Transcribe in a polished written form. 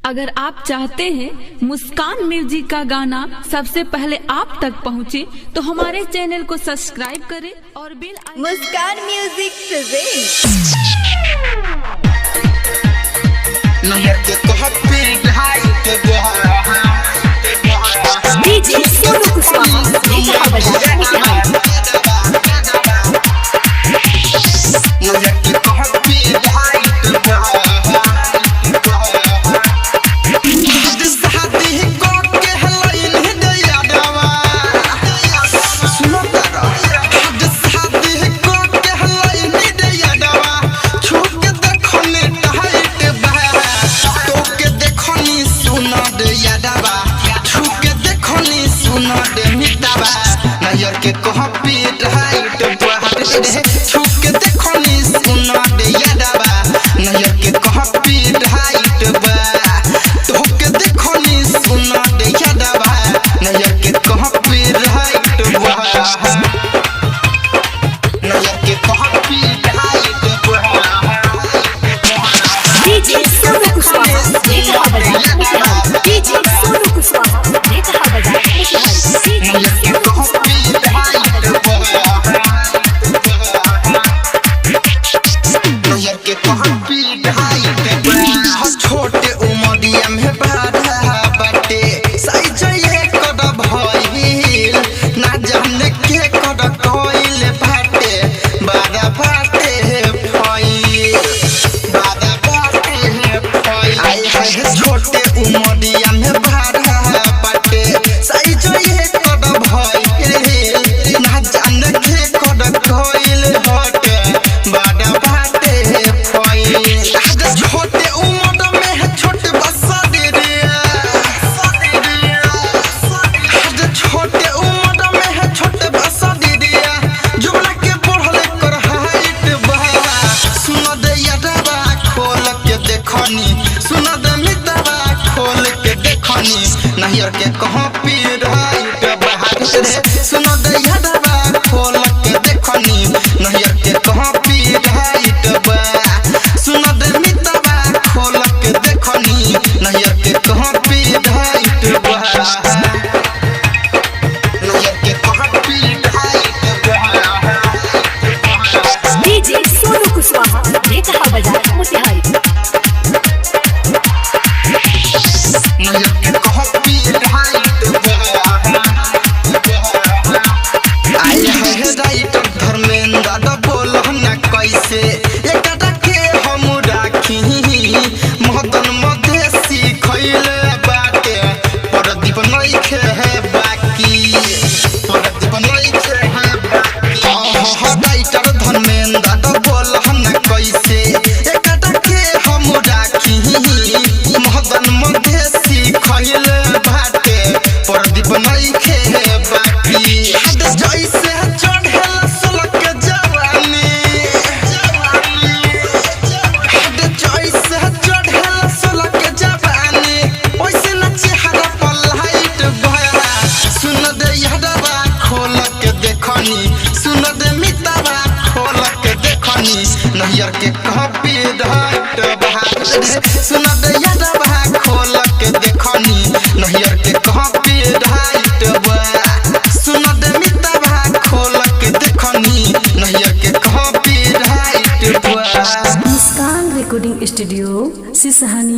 अगर आप चाहते हैं मुस्कान म्यूजिक का गाना सबसे पहले आप तक पहुंचे, तो हमारे चैनल को सब्सक्राइब करें और bell icon. Muskaan music presents. DJ Sonu Kushwaha के कॉपी राइट छुप के देखो नी सुना दे यादवा नजर के कॉपी राइट बा तो के देखो नी सुना दे यादवा नजर के कॉपी राइट बा नजर के कॉपी राइट बा डीजे सोनू कुशवाहा डीजे सोनू कुशवाहा छोटे उमरिया में बाधा बाटे साइज ये कद भइल ना जाने के कद कइल बाटे बाधा बाटे फइल बाधा बाटे फइल आए है छोटे उमरिया में बाधा बाटे साइज ये कद भइल ना जाने के कद कइल बाटे बाधा बाटे फइल छोटे उम्र में छोटे बसा दे दिया छोटे उम्र में है छोटे बसा दे दिया जुमला के बढ़ले कर हाइट बहा सुन दे यादवा खोल के देखनी सुन दे मितवा खोल के देखनी नहियर के कॉपी राइट बहा सुन दे यादवा खोल के देखनी नहियर के कॉपी राइट बहा सुन दे मितवा खोल के देखनी नहियर के कॉपी राइट बहा नहियर के कॉपी राइट बहा डीजे सोनू कुशवाहा देखा बाजार मोतिहारी नहियर के कॉपी राइट बहा आई है राइट धर्मेंद्र बोल ना कैसे एकटा के हम राखी महदन मधेसी खइले बाटे परदीप नइखे है बाकी परदीप नइखे है बाकी राइटर धर्मेंद्र बोल ना कैसे एकटा के हम राखी महदन मधेसी खइले बाटे परदीप नइखे है बाकी जैसे चढ़ेला सलक जवानी जैसे चढ़ेला सलक जवानी वैसे न चेहरा पर लाइट भया सुन दे यादवा खोल के देखनी सुन दे मितवा खोल के देखनी नहियर के कॉपी राइट बहा सुन दे यादवा खोल के देखनी नहियर के कॉपी राइट बहा सुन दे मितवा खोल के देखनी नहियर के कॉपी राइट बहा मुस्कान रिकॉर्डिंग स्टूडियो सिसहानी।